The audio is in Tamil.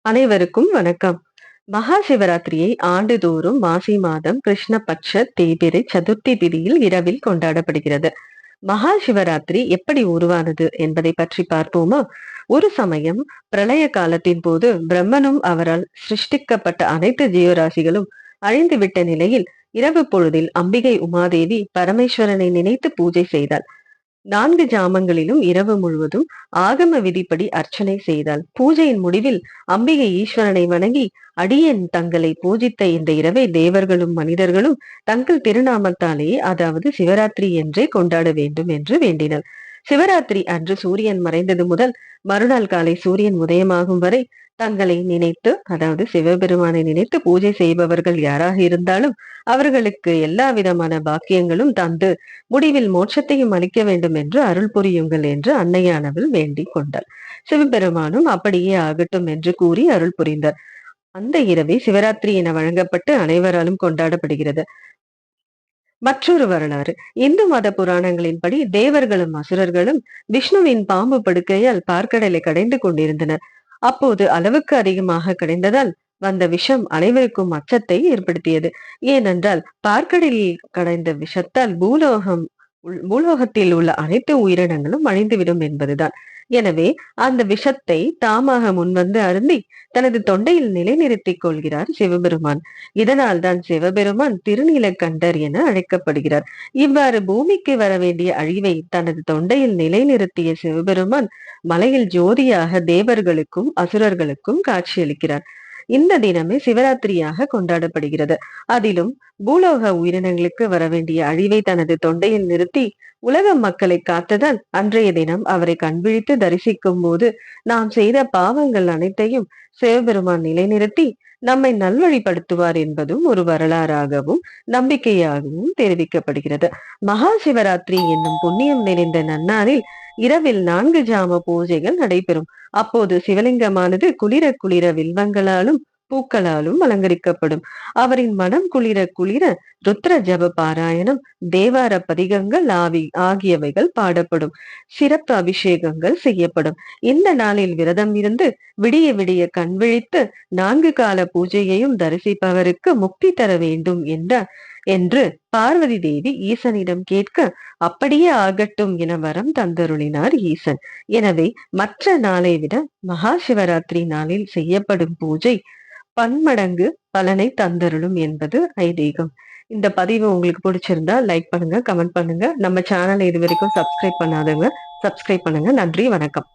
அனைவருக்கும் வணக்கம். மகா சிவராத்திரியை ஆண்டுதோறும் மாசி மாதம் கிருஷ்ணபட்ச தேய்பிறை சதுர்த்தி திதியில் இரவில் கொண்டாடப்படுகிறது. மகா சிவராத்திரி எப்படி உருவானது என்பதை பற்றி பார்ப்போமா? ஒரு சமயம் பிரளய காலத்தின் போது பிரம்மனும் அவரால் சிருஷ்டிக்கப்பட்ட அனைத்து ஜீவராசிகளும் அழிந்துவிட்ட நிலையில் இரவு பொழுதில் அம்பிகை உமாதேவி பரமேஸ்வரனை நினைத்து பூஜை செய்தாள். 4 ஜாமங்களிலும் இரவு முழுவதும் ஆகம விதிப்படி அர்ச்சனை செய்தாள். பூஜையின் முடிவில் அம்பிகை ஈஸ்வரனை வணங்கி, அடியேன் தங்களை பூஜித்த இந்த இரவை தேவர்களும் மனிதர்களும் தங்கள் திருநாமத்தாலேயே, அதாவது சிவராத்திரி என்றே கொண்டாட வேண்டும் என்று வேண்டினர். சிவராத்திரி அன்று சூரியன் மறைந்தது முதல் மறுநாள் காலை சூரியன் உதயமாகும் வரை தங்களை நினைத்து, அதாவது சிவபெருமானை நினைத்து பூஜை செய்பவர்கள் யாராக இருந்தாலும் அவர்களுக்கு எல்லா விதமான பாக்கியங்களும் தந்து முடிவில் மோட்சத்தையும் அளிக்க வேண்டும் என்று அருள் புரியுங்கள் என்று அன்னையானவள் வேண்டிக் கொண்டாள். சிவபெருமானும் அப்படியே ஆகட்டும் என்று கூறி அருள் புரிந்தார். அந்த இரவே சிவராத்திரி என வழங்கப்பட்டு அனைவராலும் கொண்டாடப்படுகிறது. மற்றொரு வரலாறு. இந்து மத புராணங்களின்படி தேவர்களும் அசுரர்களும் விஷ்ணுவின் பாம்பு படுக்கையால் பார்க்கடலை கடைந்து கொண்டிருந்தனர். அப்போது அளவுக்கு அதிகமாக கடைந்ததால் வந்த விஷம் அனைவருக்கும் அச்சத்தை ஏற்படுத்தியது. ஏனென்றால் பார்க்கடலில் கடைந்த விஷத்தால் பூலோகத்தில் உள்ள அனைத்து உயிரினங்களும் அழிந்துவிடும் என்பதுதான். எனவே அந்த விஷத்தை தாமாக முன்வந்து அருந்தி தனது தொண்டையில் நிலைநிறுத்திக் கொள்கிறார் சிவபெருமான். இதனால் தான் சிவபெருமான் திருநீலகண்டர் என அழைக்கப்படுகிறார். இவ்வாறு பூமிக்கு வர வேண்டிய அழிவை தனது தொண்டையில் நிலைநிறுத்திய சிவபெருமான் மலையில் ஜோதியாக தேவர்களுக்கும் அசுரர்களுக்கும் காட்சியளிக்கிறார். இந்த தினமே சிவராத்திரியாக கொண்டாடப்படுகிறது. அதிலும் பூலோக உயிரினங்களுக்கு வரவேண்டிய அழிவை தனது தொண்டையில் நிறுத்தி உலக மக்களை காத்ததால் அன்றைய தினம் அவரை கண்விழித்து தரிசிக்கும் போது நாம் செய்த பாவங்கள் அனைத்தையும் சிவபெருமான் நிலைநிறுத்தி நம்மை நல்வழிப்படுத்துவார் என்பதும் ஒரு வரலாறாகவும் நம்பிக்கையாகவும் தெரிவிக்கப்படுகிறது. மகா சிவராத்திரி என்னும் புண்ணியம் நிறைந்த நன்னாளில் இரவில் 4 ஜாம பூஜைகள் நடைபெறும். அப்போது சிவலிங்கமானது குளிர குளிர வில்வங்களாலும் பூக்களாலும் அலங்கரிக்கப்படும். அவரின் மனம் குளிர குளிர ருத்ர ஜப பாராயணம், தேவார பதிகங்கள் ஆகியவைகள் பாடப்படும். சிறப்பு அபிஷேகங்கள் செய்யப்படும். இந்த நாளில் விரதம் இருந்து விடிய விடிய கண் விழித்து 4 கால பூஜையையும் தரிசிப்பவருக்கு முக்தி தர வேண்டும் என்று பார்வதி தேவி ஈசனிடம் கேட்க, அப்படியே ஆகட்டும் என வரம் தந்தருளினார் ஈசன். எனவே மற்ற நாளை விட மகா சிவராத்திரி நாளில் செய்யப்படும் பூஜை பன்மடங்கு பலனை தந்தருளும் என்பது ஐதீகம். இந்த பதிவு உங்களுக்கு பிடிச்சிருந்தா லைக் பண்ணுங்க, கமெண்ட் பண்ணுங்க. நம்ம சேனலை இது வரைக்கும் சப்ஸ்கிரைப் பண்ணாதவங்க சப்ஸ்கிரைப் பண்ணுங்க. நன்றி, வணக்கம்.